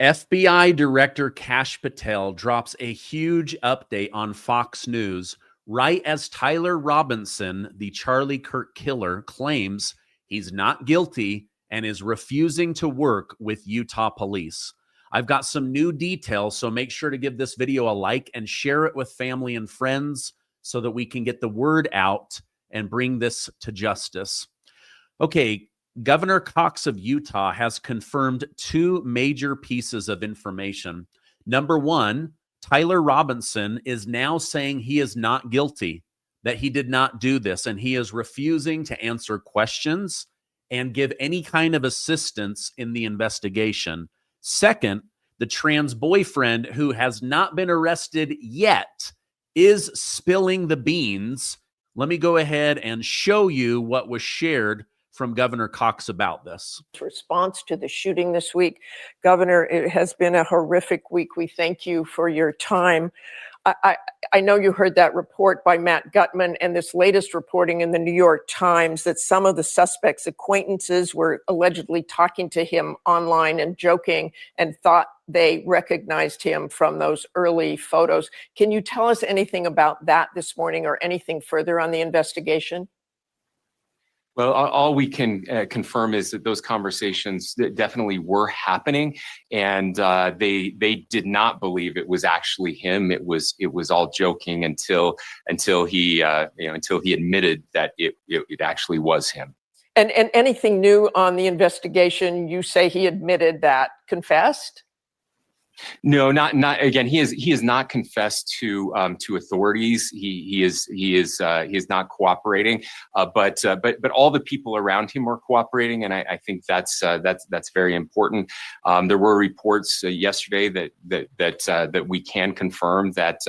FBI Director Kash Patel drops a huge update on Fox News right as Tyler Robinson, the Charlie Kirk killer, claims he's not guilty and is refusing to work with Utah police. I've got some new details, so make sure to give this video a like and share it with family and friends so that we can get the word out and bring this to justice. Okay, Governor Cox of Utah has confirmed two major pieces of information. Number one, Tyler Robinson is now saying he is not guilty, that he did not do this, and he is refusing to answer questions and give any kind of assistance in the investigation. Second, the trans boyfriend, who has not been arrested yet, is spilling the beans. Let me go ahead and show you what was shared from Governor Cox about this. Response to the shooting this week. Governor, it has been a horrific week. We thank you for your time. I know you heard that report by Matt Gutman and this latest reporting in the New York Times that some of the suspect's acquaintances were allegedly talking to him online and joking and thought they recognized him from those early photos. Can you tell us anything about that this morning or anything further on the investigation? Well, all we can confirm is that those conversations definitely were happening, and they did not believe it was actually him. It was all joking until he until he admitted that it actually was him. And anything new on the investigation? You say he admitted that, confessed? No, not again. He is not confessed to authorities. He is not cooperating. But all the people around him are cooperating, and I think that's very important. There were reports yesterday that we can confirm that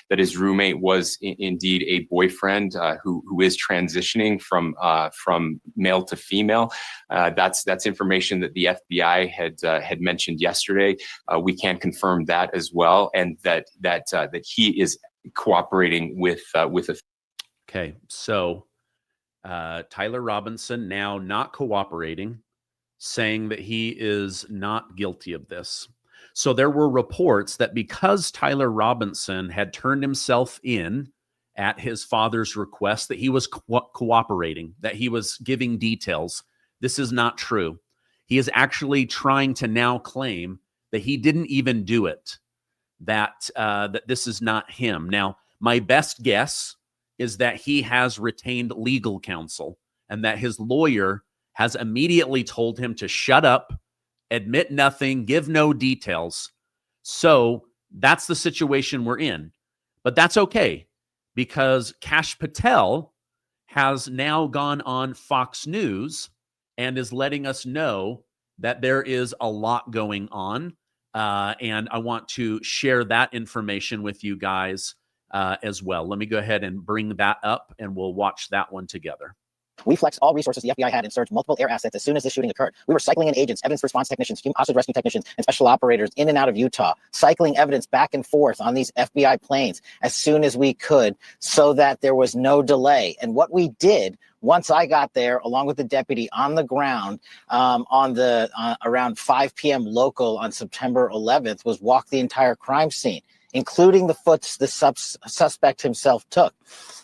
his roommate was indeed a boyfriend who is transitioning from male to female. That's information that the FBI had mentioned yesterday. We can confirm that as well, and that he is cooperating with Okay, so Tyler Robinson now not cooperating, saying that he is not guilty of this. So there were reports that because Tyler Robinson had turned himself in at his father's request, that he was cooperating, that he was giving details. This is not true. He is actually trying to now claim that he didn't even do it, that this is not him. Now, my best guess is that he has retained legal counsel and that his lawyer has immediately told him to shut up, admit nothing, give no details. So that's the situation we're in. But that's okay, because Kash Patel has now gone on Fox News and is letting us know that there is a lot going on. And I want to share that information with you guys as well. Let me go ahead and bring that up, and we'll watch that one together. We flexed all resources the FBI had and surged multiple air assets as soon as the shooting occurred. We were cycling in agents, evidence response technicians, hostage rescue technicians, and special operators in and out of Utah, cycling evidence back and forth on these FBI planes as soon as we could so that there was no delay. And what we did once I got there, along with the deputy on the ground around 5 p.m. local on September 11th, was walk the entire crime scene, including the foots the suspect himself took.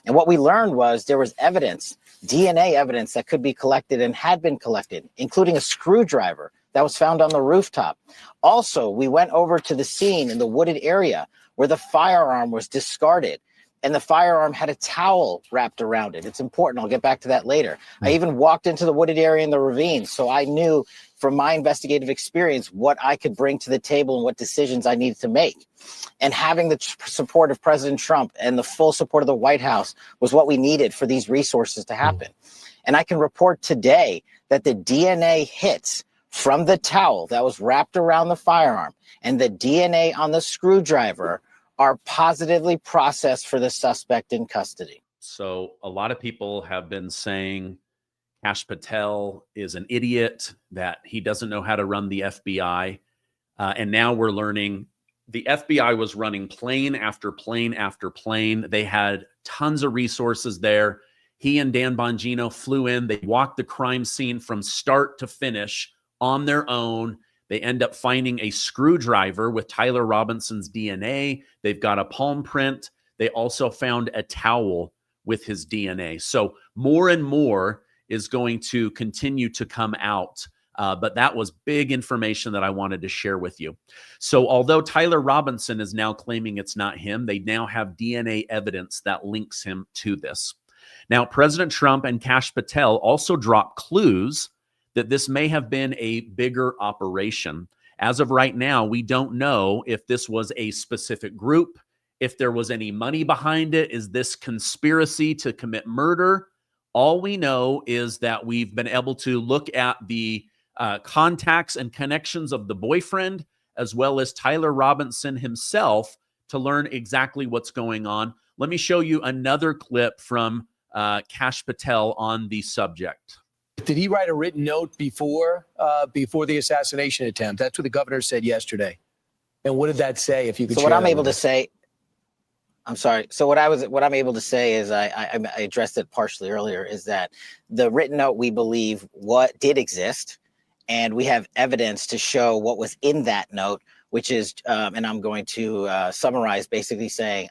And what we learned was there was evidence, DNA evidence that could be collected and had been collected, including a screwdriver that was found on the rooftop. Also, we went over to the scene in the wooded area where the firearm was discarded, and the firearm had a towel wrapped around it. It's important. I'll get back to that later. I even walked into the wooded area in the ravine, so I knew from my investigative experience what I could bring to the table and what decisions I needed to make. And having the support of President Trump and the full support of the White House was what we needed for these resources to happen. And I can report today that the DNA hits from the towel that was wrapped around the firearm and the DNA on the screwdriver are positively processed for the suspect in custody. So a lot of people have been saying Kash Patel is an idiot, that he doesn't know how to run the FBI. And now we're learning the FBI was running plane after plane after plane. They had tons of resources there. He and Dan Bongino flew in. They walked the crime scene from start to finish on their own. They end up finding a screwdriver with Tyler Robinson's DNA. They've got a palm print. They also found a towel with his DNA. So more and more is going to continue to come out. But that was big information that I wanted to share with you. So although Tyler Robinson is now claiming it's not him, they now have DNA evidence that links him to this. Now, President Trump and Kash Patel also dropped clues that this may have been a bigger operation. As of right now, we don't know if this was a specific group, if there was any money behind it. Is this conspiracy to commit murder? All we know is that we've been able to look at the contacts and connections of the boyfriend, as well as Tyler Robinson himself, to learn exactly what's going on. Let me show you another clip from Kash Patel on the subject. Did he write a written note before the assassination attempt? That's what the governor said yesterday. And what did that say? If you could. So what I'm able to say, I'm sorry. So what I'm able to say is I addressed it partially earlier, is that the written note, we believe, what did exist, and we have evidence to show what was in that note, which is, and I'm going to summarize, basically saying,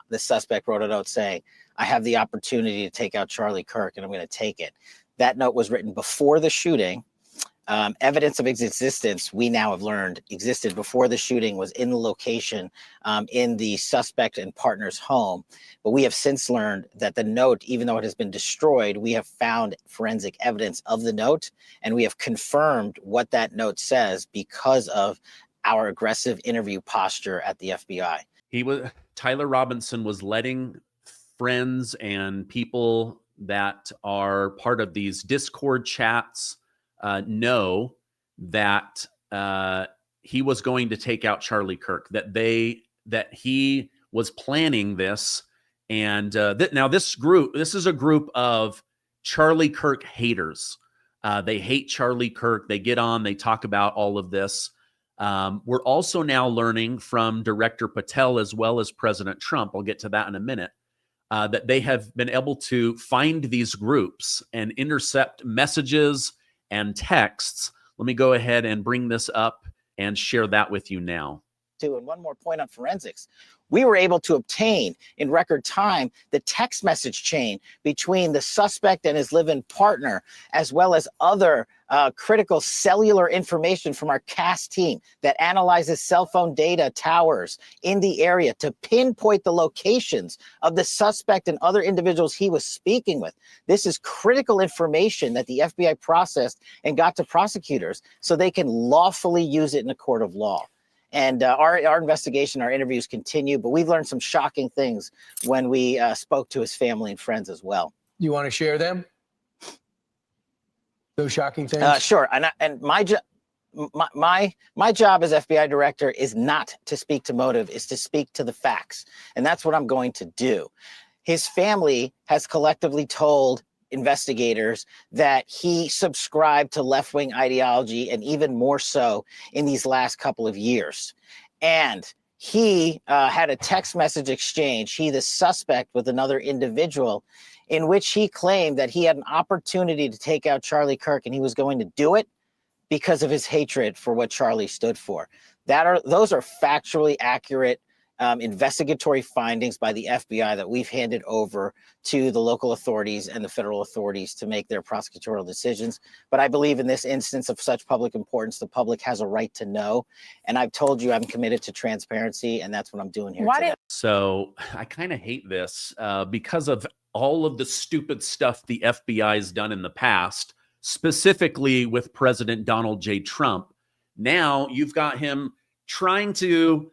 the suspect wrote a note saying, I have the opportunity to take out Charlie Kirk, and I'm going to take it. That note was written before the shooting. Evidence of its existence, we now have learned, existed before the shooting, was in the location in the suspect and partner's home. But we have since learned that the note, even though it has been destroyed, we have found forensic evidence of the note, and we have confirmed what that note says because of our aggressive interview posture at the FBI. Tyler Robinson was letting friends and people that are part of these Discord chats know that he was going to take out Charlie Kirk, that he was planning this. And now this is a group of Charlie Kirk haters. They hate Charlie Kirk. They get on, they talk about all of this. We're also now learning from Director Patel as well as President Trump, I'll get to that in a minute, that they have been able to find these groups and intercept messages and texts. Let me go ahead and bring this up and share that with you now. And one more point on forensics. We were able to obtain in record time the text message chain between the suspect and his live-in partner, as well as other critical cellular information from our CAS team that analyzes cell phone data towers in the area to pinpoint the locations of the suspect and other individuals he was speaking with. This is critical information that the FBI processed and got to prosecutors so they can lawfully use it in a court of law. And our investigation, our interviews continue, but we've learned some shocking things when we spoke to his family and friends as well. You want to share them? Those shocking things? Sure. And my job as FBI director is not to speak to motive, is to speak to the facts. And that's what I'm going to do. His family has collectively told investigators that he subscribed to left-wing ideology, and even more so in these last couple of years. And he had a text message exchange, he, the suspect, with another individual, in which he claimed that he had an opportunity to take out Charlie Kirk, and he was going to do it because of his hatred for what Charlie stood for. Those are factually accurate investigatory findings by the FBI that we've handed over to the local authorities and the federal authorities to make their prosecutorial decisions. But I believe in this instance of such public importance, the public has a right to know. And I've told you I'm committed to transparency, and that's what I'm doing here today. So I kind of hate this because of all of the stupid stuff the FBI has done in the past, specifically with President Donald J. Trump. Now you've got him trying to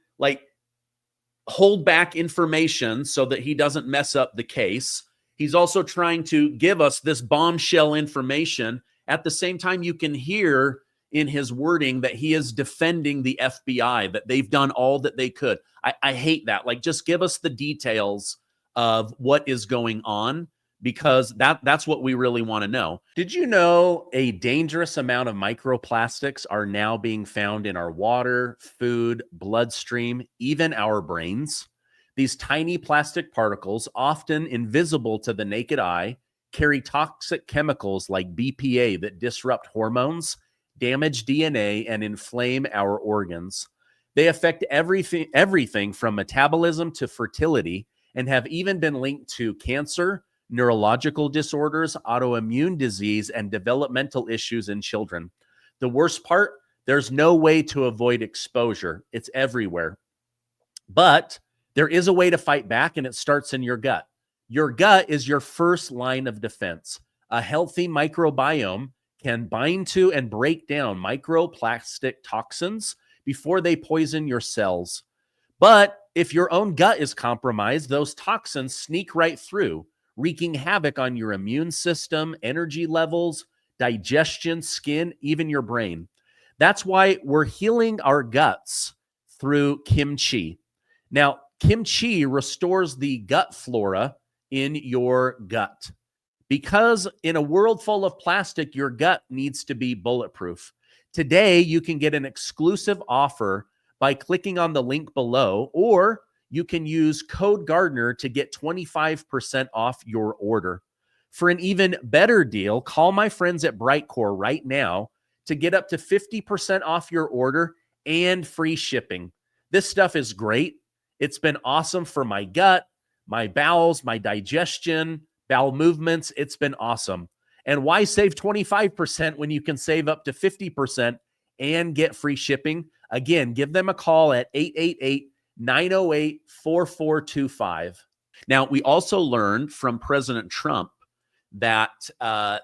hold back information so that he doesn't mess up the case. He's also trying to give us this bombshell information. At the same time, you can hear in his wording that he is defending the FBI, that they've done all that they could. I hate that. Just give us the details of what is going on, because that's what we really want to know. Did you know a dangerous amount of microplastics are now being found in our water, food, bloodstream, even our brains? These tiny plastic particles, often invisible to the naked eye, carry toxic chemicals like BPA that disrupt hormones, damage DNA, and inflame our organs. They affect everything from metabolism to fertility, and have even been linked to cancer, neurological disorders, autoimmune disease, and developmental issues in children. The worst part, there's no way to avoid exposure. It's everywhere. But there is a way to fight back, and it starts in your gut. Your gut is your first line of defense. A healthy microbiome can bind to and break down microplastic toxins before they poison your cells. But if your own gut is compromised, those toxins sneak right through, wreaking havoc on your immune system, energy levels, digestion, skin, even your brain. That's why we're healing our guts through kimchi. Now, kimchi restores the gut flora in your gut. Because in a world full of plastic, your gut needs to be bulletproof. Today, you can get an exclusive offer by clicking on the link below, or you can use code Gardner to get 25% off your order. For an even better deal, call my friends at Brightcore right now to get up to 50% off your order and free shipping. This stuff is great. It's been awesome for my gut, my bowels, my digestion, bowel movements. It's been awesome. And why save 25% when you can save up to 50% and get free shipping? Again, give them a call at 888-908-4425. Now, we also learned from President Trump that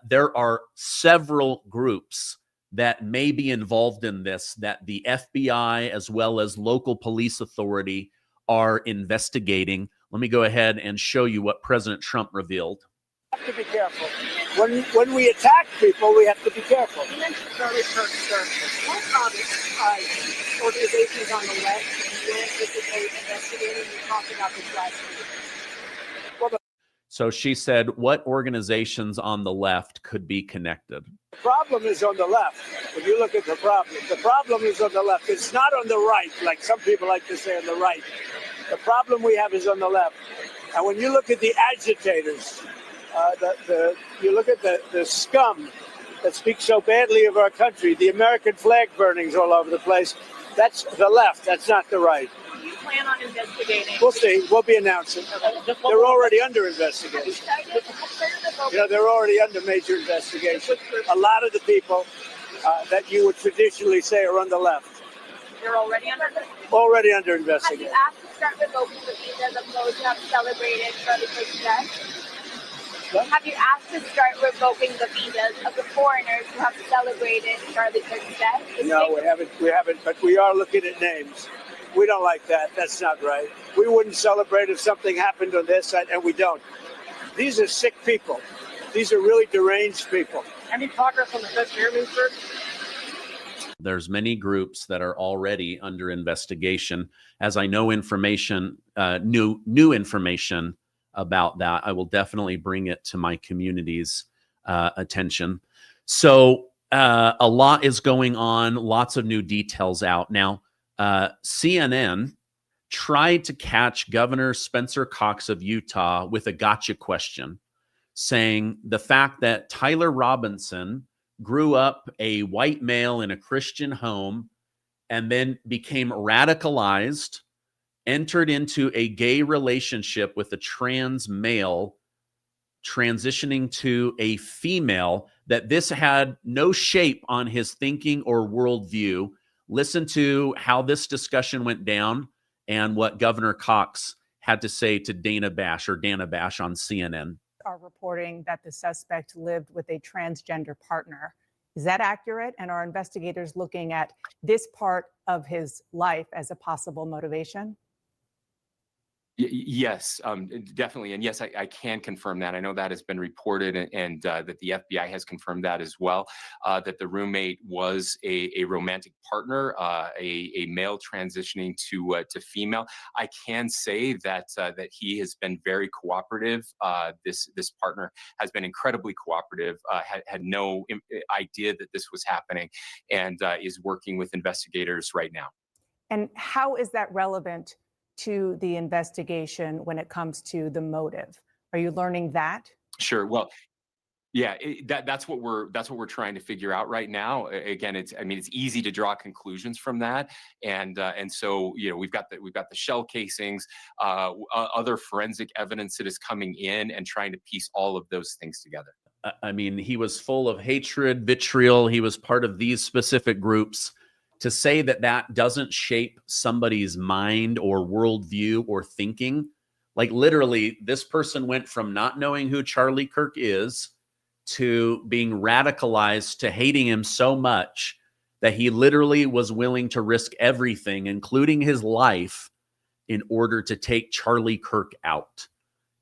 there are several groups that may be involved in this, that the FBI as well as local police authority are investigating. Let me go ahead and show you what President Trump revealed. We have to be careful. When we attack people, we have to be careful. You mentioned Charlie Kirk, sir. What organizations on the left will anticipate investigating? You talked about this last week. So she said, what organizations on the left could be connected? The problem is on the left. When you look at the problem is on the left. It's not on the right, like some people like to say on the right. The problem we have is on the left. And when you look at the agitators, you look at the scum that speaks so badly of our country, the American flag burnings all over the place, that's the left, that's not the right. Do you plan on investigating? We'll see. We'll be announcing. They're already under investigation. They're already under major investigation. A lot of the people that you would traditionally say are on the left. They're already under investigation? Already under investigation. Have you asked to start revoking the visas of those who have celebrated Charlie Kirk's death? What? Have you asked to start revoking the visas of the foreigners who have celebrated Charlie Kirk's death? No, we haven't, but we are looking at names. We don't like that. That's not right. We wouldn't celebrate if something happened on their side, and we don't. These are sick people. These are really deranged people. Any progress on the Fifth Airman, sir? There's many groups that are already under investigation. As I know information, new information about that, I will definitely bring it to my community's attention. So a lot is going on, lots of new details out. Now, CNN tried to catch Governor Spencer Cox of Utah with a gotcha question, saying the fact that Tyler Robinson grew up a white male in a Christian home and then became radicalized, entered into a gay relationship with a trans male, transitioning to a female, that this had no shape on his thinking or worldview. Listen to how this discussion went down and what Governor Cox had to say to Dana Bash on CNN. Are reporting that the suspect lived with a transgender partner. Is that accurate? And are investigators looking at this part of his life as a possible motivation? Yes, definitely. And yes, I can confirm that. I know that has been reported, and that the FBI has confirmed that as well, that the roommate was a romantic partner, a male transitioning to female. I can say that that he has been very cooperative. This partner has been incredibly cooperative, had no idea that this was happening, and is working with investigators right now. And how is that relevant to the investigation when it comes to the motive? Are you learning that? Sure. Well, Yeah, that's what we're trying to figure out right now. Again, it's easy to draw conclusions from that, and so we've got the shell casings, other forensic evidence that is coming in, and trying to piece all of those things together. I mean, he was full of hatred, vitriol. He was part of these specific groups. To say that that doesn't shape somebody's mind or worldview or thinking, like literally, this person went from not knowing who Charlie Kirk is to being radicalized to hating him so much that he literally was willing to risk everything, including his life, in order to take Charlie Kirk out.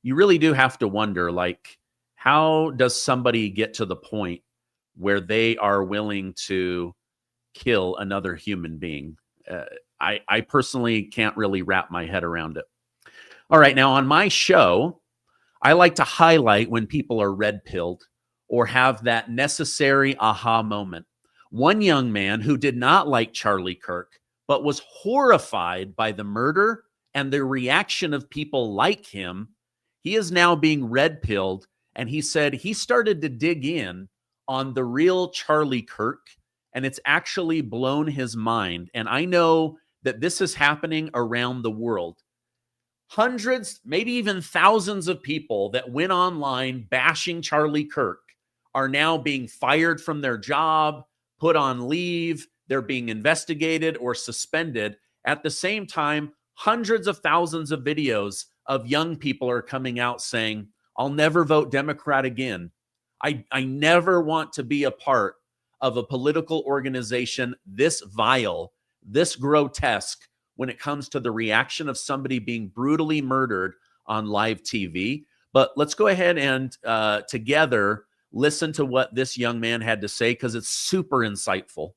You really do have to wonder, like, how does somebody get to the point where they are willing to kill another human being? I personally can't really wrap my head around it. All right, now on my show, I like to highlight when people are red-pilled or have that necessary aha moment. One young man who did not like Charlie Kirk, but was horrified by the murder and the reaction of people like him, he is now being red-pilled, and he said he started to dig in on the real Charlie Kirk, and it's actually blown his mind. And I know that this is happening around the world. Hundreds, maybe even thousands of people that went online bashing Charlie Kirk are now being fired from their job, put on leave, they're being investigated or suspended. At the same time, hundreds of thousands of videos of young people are coming out saying, I'll never vote Democrat again. I never want to be a part of a political organization this vile, this grotesque, when it comes to the reaction of somebody being brutally murdered on live TV. But let's go ahead and together listen to what this young man had to say, because it's super insightful.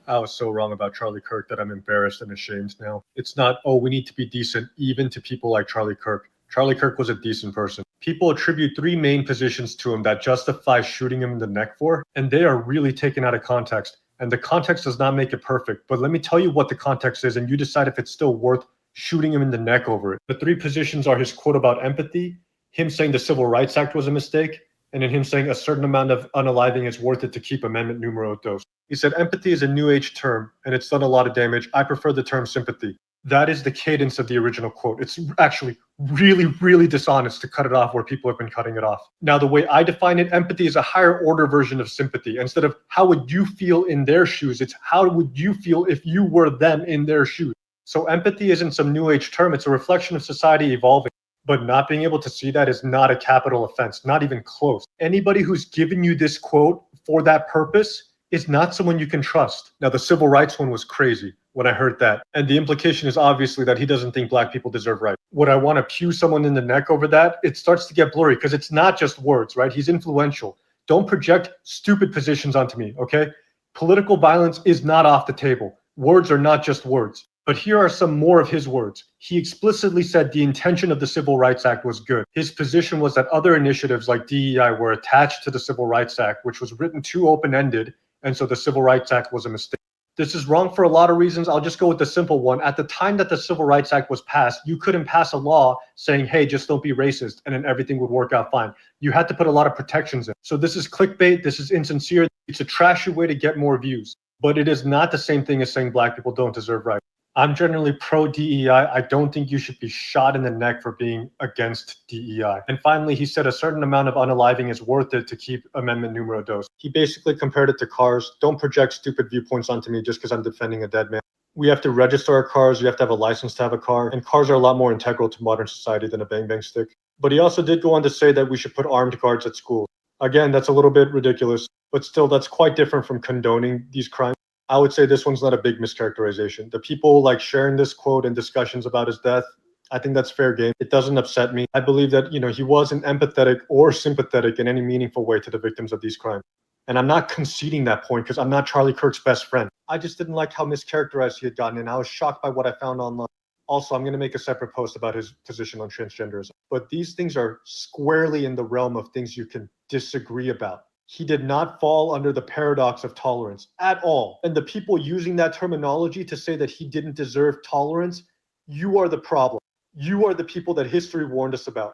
I was so wrong about Charlie Kirk that I'm embarrassed and ashamed now. It's not, oh, we need to be decent even to people like Charlie Kirk. Charlie Kirk was a decent person. People attribute three main positions to him that justify shooting him in the neck for, and they are really taken out of context. And the context does not make it perfect. But let me tell you what the context is, and you decide if it's still worth shooting him in the neck over it. The three positions are his quote about empathy, him saying the Civil Rights Act was a mistake, and then him saying a certain amount of unaliving is worth it to keep Amendment numero dos. He said empathy is a new age term, and it's done a lot of damage. I prefer the term sympathy. That is the cadence of the original quote. It's actually really, really dishonest to cut it off where people have been cutting it off. Now, the way I define it, empathy is a higher order version of sympathy. Instead of how would you feel in their shoes, it's how would you feel if you were them in their shoes. So empathy isn't some new age term. It's a reflection of society evolving. But not being able to see that is not a capital offense, not even close. Anybody who's given you this quote for that purpose is not someone you can trust. Now, the civil rights one was crazy when I heard that. And the implication is obviously that he doesn't think black people deserve rights. Would I want to pew someone in the neck over that? It starts to get blurry because it's not just words, right? He's influential. Don't project stupid positions onto me, okay? Political violence is not off the table. Words are not just words. But here are some more of his words. He explicitly said the intention of the Civil Rights Act was good. His position was that other initiatives like DEI were attached to the Civil Rights Act, which was written too open-ended, and so the Civil Rights Act was a mistake. This is wrong for a lot of reasons. I'll just go with the simple one. At the time that the Civil Rights Act was passed, you couldn't pass a law saying, hey, just don't be racist, and then everything would work out fine. You had to put a lot of protections in. So this is clickbait. This is insincere. It's a trashy way to get more views. But it is not the same thing as saying black people don't deserve rights. I'm generally pro DEI. I don't think you should be shot in the neck for being against DEI. And finally, he said a certain amount of unaliving is worth it to keep Amendment numero dos. He basically compared it to cars. Don't project stupid viewpoints onto me just because I'm defending a dead man. We have to register our cars. You have to have a license to have a car. And cars are a lot more integral to modern society than a bang-bang stick. But he also did go on to say that we should put armed guards at school. Again, that's a little bit ridiculous, but still that's quite different from condoning these crimes. I would say this one's not a big mischaracterization. The people like sharing this quote and discussions about his death, I think that's fair game. It doesn't upset me. I believe that, he wasn't empathetic or sympathetic in any meaningful way to the victims of these crimes. And I'm not conceding that point because I'm not Charlie Kirk's best friend. I just didn't like how mischaracterized he had gotten, and I was shocked by what I found online. Also, I'm going to make a separate post about his position on transgenderism. But these things are squarely in the realm of things you can disagree about. He did not fall under the paradox of tolerance at all. And the people using that terminology to say that he didn't deserve tolerance, you are the problem. You are the people that history warned us about.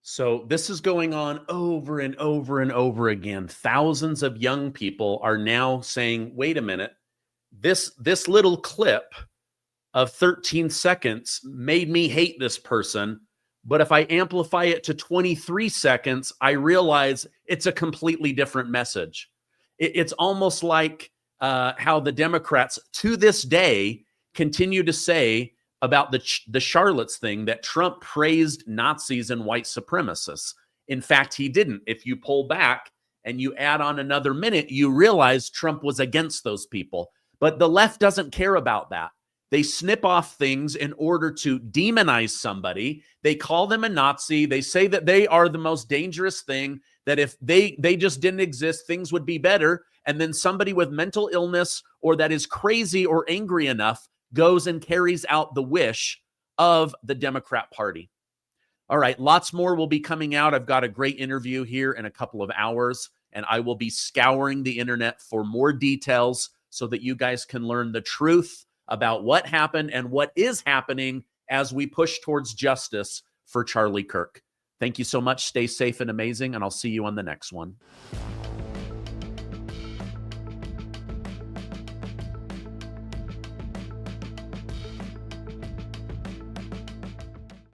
So this is going on over and over and over again. Thousands of young people are now saying, wait a minute, this little clip of 13 seconds made me hate this person. But if I amplify it to 23 seconds, I realize it's a completely different message. It's almost like how the Democrats to this day continue to say about the Charlottes thing that Trump praised Nazis and white supremacists. In fact, he didn't. If you pull back and you add on another minute, you realize Trump was against those people. But the left doesn't care about that. They snip off things in order to demonize somebody. They call them a Nazi. They say that they are the most dangerous thing, that if they just didn't exist, things would be better. And then somebody with mental illness or that is crazy or angry enough goes and carries out the wish of the Democrat Party. All right, lots more will be coming out. I've got a great interview here in a couple of hours, and I will be scouring the internet for more details so that you guys can learn the truth about what happened and what is happening as we push towards justice for Charlie Kirk. Thank you so much. Stay safe and amazing, and I'll see you on the next one.